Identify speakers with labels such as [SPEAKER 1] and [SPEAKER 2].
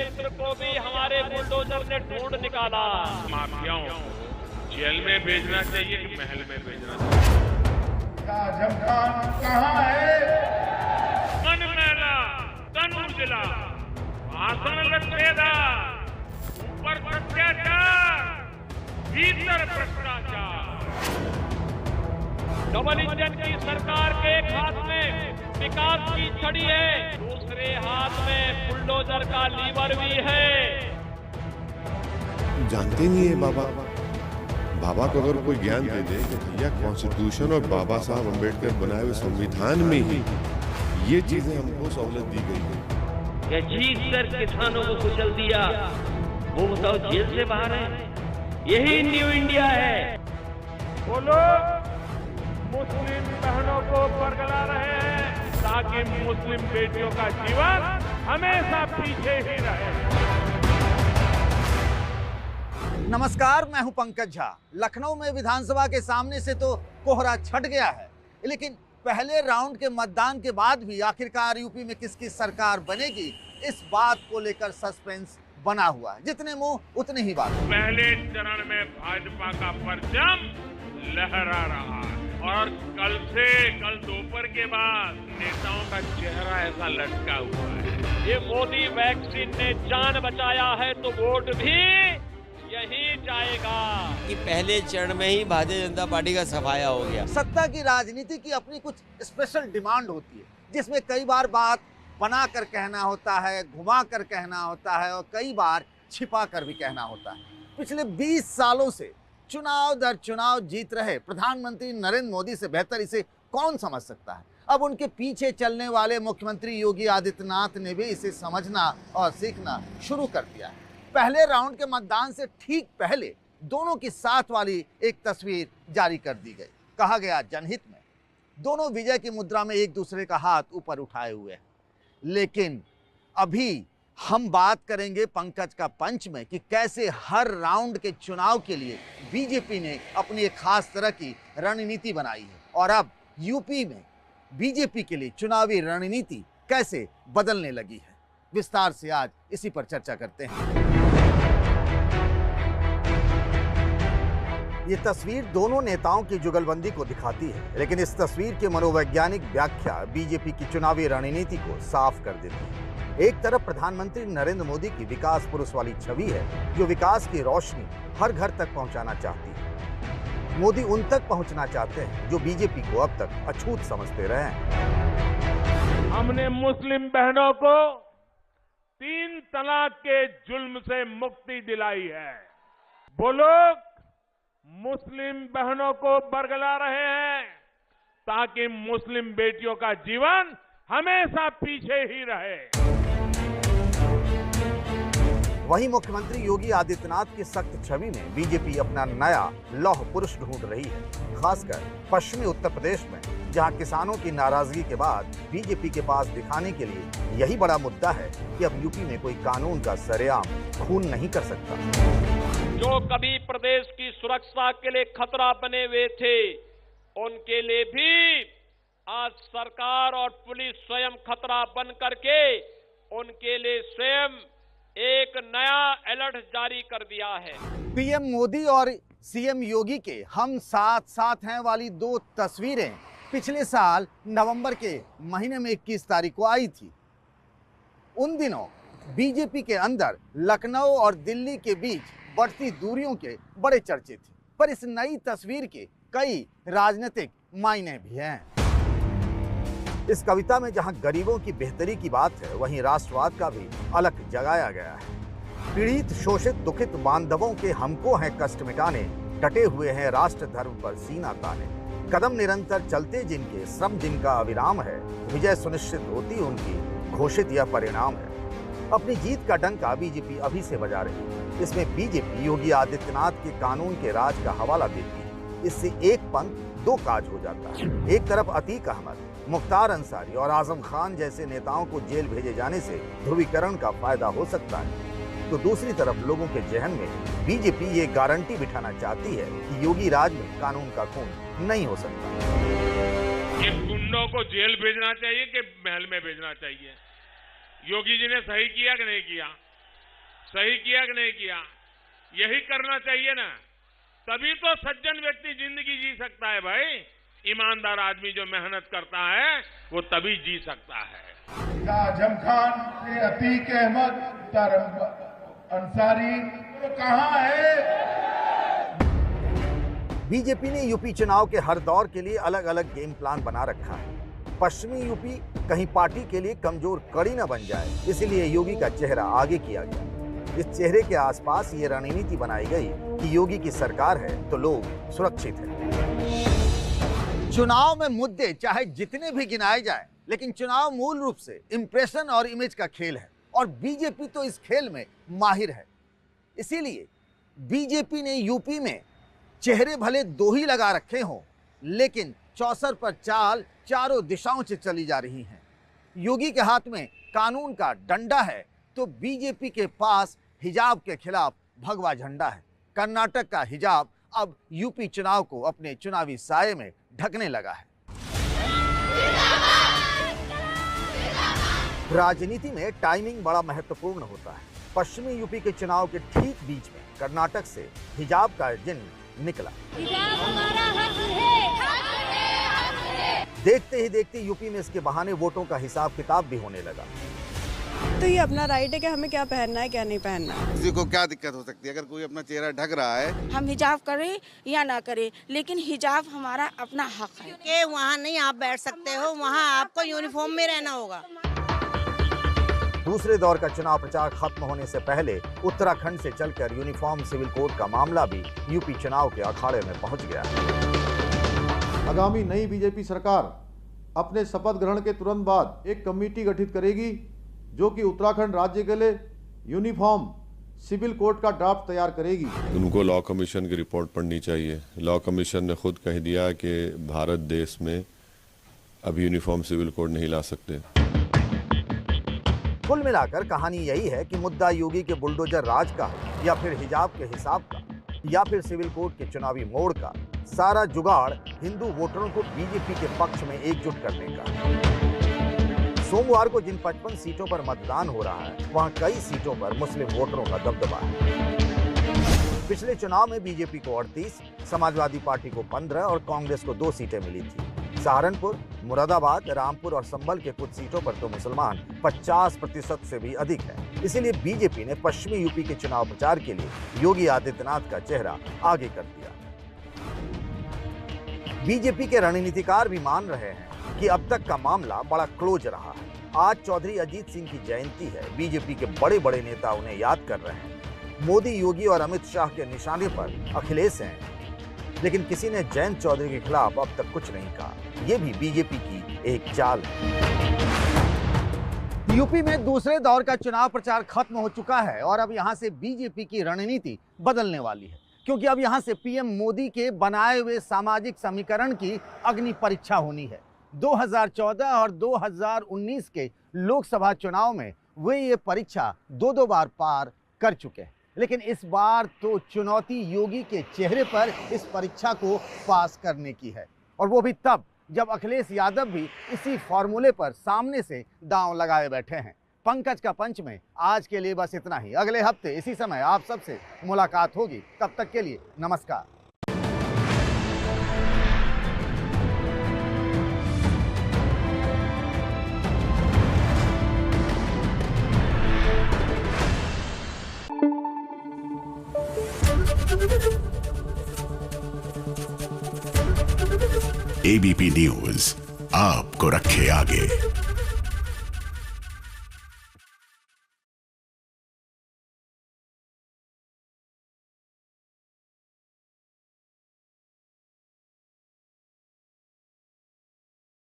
[SPEAKER 1] मित्र को भी हमारे बुलडोजर ने ढूंढ निकाला।
[SPEAKER 2] माफियाओं को जेल में भेजना चाहिए कि महल में भेजना चाहिए?
[SPEAKER 3] आजम खान कहाँ है?
[SPEAKER 2] मन मैला, तन उजला, भाषण लठेदार, ऊपर अत्याचार, भीतर भ्रष्टाचार।
[SPEAKER 1] डबल इंजन की सरकार के एक हाथ में विकास की छड़ी है, दूसरे हाथ में बुलडोजर का लीवर भी है।
[SPEAKER 4] जानते नहीं है बाबा। बाबा को अगर कोई ज्ञान दे दे कि भैया कॉन्स्टिट्यूशन और बाबा साहब अम्बेडकर बनाए हुए संविधान में ही ये चीजें हमको सहूलत दी गई है।
[SPEAKER 5] क्या जीत कर किसानों को कुचल दिया, वो बताओ जेल से बाहर है। यही न्यू इंडिया है।
[SPEAKER 2] वो लोग मुस्लिम बहनों को बरगला रहे हैं ताकि मुस्लिम बेटियों का जीवन हमेशा पीछे ही रहे।
[SPEAKER 6] नमस्कार, मैं हूं पंकज झा। लखनऊ में विधानसभा के सामने से तो कोहरा छट गया है, लेकिन पहले राउंड के मतदान के बाद भी आखिरकार यूपी में किसकी सरकार बनेगी, इस बात को लेकर सस्पेंस बना हुआ है। जितने मुंह उतने ही बात।
[SPEAKER 2] पहले चरण में भाजपा का परचम लहरा रहा है और कल दोपहर के बाद नेताओं का चेहरा ऐसा लटका हुआ है।
[SPEAKER 1] ये मोदी वैक्सीन ने जान बचाया है तो वोट भी यही जाएगा
[SPEAKER 7] कि पहले चरण में ही भारतीय जनता पार्टी का सफाया हो गया।
[SPEAKER 6] सत्ता की राजनीति की अपनी कुछ स्पेशल डिमांड होती है, जिसमें कई बार बात बना कर कहना होता है, घुमा कर कहना होता है और कई बार छिपा कर भी कहना होता है। पिछले 20 सालों से चुनाव दर चुनाव जीत रहे प्रधानमंत्री नरेंद्र मोदी से बेहतर इसे कौन समझ सकता है। अब उनके पीछे चलने वाले मुख्यमंत्री योगी आदित्यनाथ ने भी इसे समझना और सीखना शुरू कर दिया है। पहले राउंड के मतदान से ठीक पहले दोनों की साथ वाली एक तस्वीर जारी कर दी गई। कहा गया जनहित में दोनों विजय की मुद्रा में एक दूसरे का हाथ ऊपर उठाए हुए हैं। लेकिन अभी हम बात करेंगे पंकज का पंच में कि कैसे हर राउंड के चुनाव के लिए बीजेपी ने अपनी एक खास तरह की रणनीति बनाई है और अब यूपी में बीजेपी के लिए चुनावी रणनीति कैसे बदलने लगी है। विस्तार से आज इसी पर चर्चा करते हैं। ये तस्वीर दोनों नेताओं की जुगलबंदी को दिखाती है, लेकिन इस तस्वीर की मनोवैज्ञानिक व्याख्या बीजेपी की चुनावी रणनीति को साफ कर देती है। एक तरफ प्रधानमंत्री नरेंद्र मोदी की विकास पुरुष वाली छवि है, जो विकास की रोशनी हर घर तक पहुंचाना चाहती है। मोदी उन तक पहुंचना चाहते हैं जो बीजेपी को अब तक अछूत समझते रहे हैं।
[SPEAKER 2] हमने मुस्लिम बहनों को 3 तलाक के जुल्म से मुक्ति दिलाई है। वो लोग मुस्लिम बहनों को बरगला रहे हैं ताकि मुस्लिम बेटियों का जीवन हमेशा पीछे ही रहे।
[SPEAKER 6] वहीं मुख्यमंत्री योगी आदित्यनाथ की सख्त छवि में बीजेपी अपना नया लौह पुरुष ढूंढ रही है, खासकर पश्चिमी उत्तर प्रदेश में, जहां किसानों की नाराजगी के बाद बीजेपी के पास दिखाने के लिए यही बड़ा मुद्दा है कि अब यूपी में कोई कानून का सरेआम खून नहीं कर सकता।
[SPEAKER 1] जो कभी प्रदेश की सुरक्षा के लिए खतरा बने हुए थे, उनके लिए भी आज सरकार और पुलिस स्वयं खतरा बन करके उनके लिए स्वयं एक नया अलर्ट जारी कर दिया है।
[SPEAKER 6] पीएम मोदी और सीएम योगी के हम साथ साथ हैं वाली 2 तस्वीरें पिछले साल नवंबर के महीने में 21 तारीख को आई थी। उन दिनों बीजेपी के अंदर लखनऊ और दिल्ली के बीच बढ़ती दूरियों के बड़े चर्चे थे, पर इस नई तस्वीर के कई राजनीतिक मायने भी हैं। इस कविता में जहां गरीबों की बेहतरी की बात है, वहीं राष्ट्रवाद का भी अलग जगाया गया है। पीड़ित, शोषित, दुखित बांधवों के हमको हैं कष्ट मिटाने, डटे हुए हैं राष्ट्र धर्म पर सीना ताने। कदम निरंतर चलते जिनके, श्रम जिनका अविराम है, विजय सुनिश्चित होती उनकी, घोषित यह परिणाम है। अपनी जीत का डंका बीजेपी अभी से बजा रही है। इसमें बीजेपी योगी आदित्यनाथ के कानून के राज का हवाला देती है। इससे एक पंथ 2 काज हो जाता है। एक तरफ अतीक अहमद, मुख्तार अंसारी और आजम खान जैसे नेताओं को जेल भेजे जाने से ध्रुवीकरण का फायदा हो सकता है, तो दूसरी तरफ लोगों के जहन में बीजेपी ये गारंटी बिठाना चाहती है कि योगी राज में कानून का खून नहीं हो सकता।
[SPEAKER 2] ये गुंडों को जेल भेजना चाहिए कि महल में भेजना चाहिए? योगी जी ने सही किया कि नहीं किया? सही किया कि नहीं किया? यही करना चाहिए ना, तभी तो सज्जन व्यक्ति जिंदगी जी सकता है भाई। ईमानदार आदमी जो मेहनत करता है वो तभी जी सकता है।
[SPEAKER 3] आजम खान के अतीक अहमद अंसारी तो कहाँ है?
[SPEAKER 6] बीजेपी ने यूपी चुनाव के हर दौर के लिए अलग अलग गेम प्लान बना रखा है। पश्चिमी यूपी कहीं पार्टी के लिए कमजोर कड़ी न बन जाए, इसलिए योगी का चेहरा आगे किया गया। इस चेहरे के आसपास ये रणनीति बनाई गई कि योगी की सरकार है तो लोग सुरक्षित हैं। चुनाव में मुद्दे चाहे जितने भी गिनाए जाए, लेकिन चुनाव मूल रूप से इंप्रेशन और इमेज का खेल है, और बीजेपी तो इस खेल में माहिर है। इसीलिए बीजेपी ने यूपी में चेहरे भले दो ही लगा रखे हों, लेकिन चौसर पर चाल चारों दिशाओं से चली जा रही है। योगी के हाथ में कानून का डंडा है तो बीजेपी के पास हिजाब के खिलाफ भगवा झंडा है। कर्नाटक का हिजाब अब यूपी चुनाव को अपने चुनावी साये में ढकने लगा है। राजनीति में टाइमिंग बड़ा महत्वपूर्ण होता है। पश्चिमी यूपी के चुनाव के ठीक बीच में कर्नाटक से हिजाब का जिन्न निकला।
[SPEAKER 8] हिजाब हमारा हक है।
[SPEAKER 6] देखते ही देखते यूपी में इसके बहाने वोटों का हिसाब किताब भी होने लगा।
[SPEAKER 9] तो ये अपना राइट है कि हमें क्या पहनना है क्या नहीं पहनना है।
[SPEAKER 10] किसी को क्या दिक्कत हो सकती है अगर कोई अपना चेहरा ढक रहा है?
[SPEAKER 11] हम हिजाब करें या ना करें, लेकिन हिजाब हमारा अपना हक है।
[SPEAKER 12] कि वहाँ नहीं आप बैठ सकते हो, वहाँ आपको यूनिफॉर्म में रहना होगा।
[SPEAKER 6] दूसरे दौर का चुनाव प्रचार खत्म होने से पहले उत्तराखंड से चलकर यूनिफॉर्म सिविल कोड का मामला भी यूपी चुनाव के अखाड़े में पहुंच गया।
[SPEAKER 13] आगामी नई बीजेपी सरकार अपने शपथ ग्रहण के तुरंत बाद एक कमेटी गठित करेगी जो कि उत्तराखंड राज्य के लिए यूनिफॉर्म सिविल कोड का ड्राफ्ट तैयार करेगी।
[SPEAKER 4] उनको लॉ कमीशन की रिपोर्ट पढ़नी चाहिए। लॉ कमीशन ने खुद कह दिया कि भारत देश में अब यूनिफॉर्म सिविल कोड नहीं ला सकते।
[SPEAKER 6] कुल मिलाकर कहानी यही है कि मुद्दा योगी के बुलडोजर राज का हो, या फिर हिजाब के हिसाब का, या फिर सिविल कोड के चुनावी मोड़ का, सारा जुगाड़ हिंदू वोटरों को बीजेपी के पक्ष में एकजुट करने का। सोमवार को जिन 55 सीटों पर मतदान हो रहा है, वहां कई सीटों पर मुस्लिम वोटरों का दबदबा है। पिछले चुनाव में बीजेपी को 38, समाजवादी पार्टी को 15 और कांग्रेस को 2 सीटें मिली थी। सहारनपुर, मुरादाबाद, रामपुर और संभल के कुछ सीटों पर तो मुसलमान 50% से भी अधिक है। इसीलिए बीजेपी ने पश्चिमी यूपी के चुनाव प्रचार के लिए योगी आदित्यनाथ का चेहरा आगे कर दिया। बीजेपी के रणनीतिकार भी मान रहे हैं कि अब तक का मामला बड़ा क्लोज रहा है। आज चौधरी अजीत सिंह की जयंती है। बीजेपी के बड़े बड़े नेता उन्हें याद कर रहे हैं। मोदी, योगी और अमित शाह के निशाने पर अखिलेश हैं, लेकिन किसी ने जयंत चौधरी के खिलाफ अब तक कुछ नहीं कहा। यह भी बीजेपी की एक चाल है। यूपी में दूसरे दौर का चुनाव प्रचार खत्म हो चुका है और अब यहां से बीजेपी की रणनीति बदलने वाली है, क्योंकि अब यहां से पीएम मोदी के बनाए हुए सामाजिक समीकरण की अग्नि परीक्षा होनी है। 2014 और 2019 के लोकसभा चुनाव में वे ये परीक्षा 2-2 बार पार कर चुके हैं, लेकिन इस बार तो चुनौती योगी के चेहरे पर इस परीक्षा को पास करने की है, और वो भी तब जब अखिलेश यादव भी इसी फॉर्मूले पर सामने से दांव लगाए बैठे हैं। पंकज का पंच में आज के लिए बस इतना ही। अगले हफ्ते इसी समय आप सबसे मुलाकात होगी। तब तक के लिए नमस्कार।
[SPEAKER 14] एबीपी न्यूज आपको रखे आगे।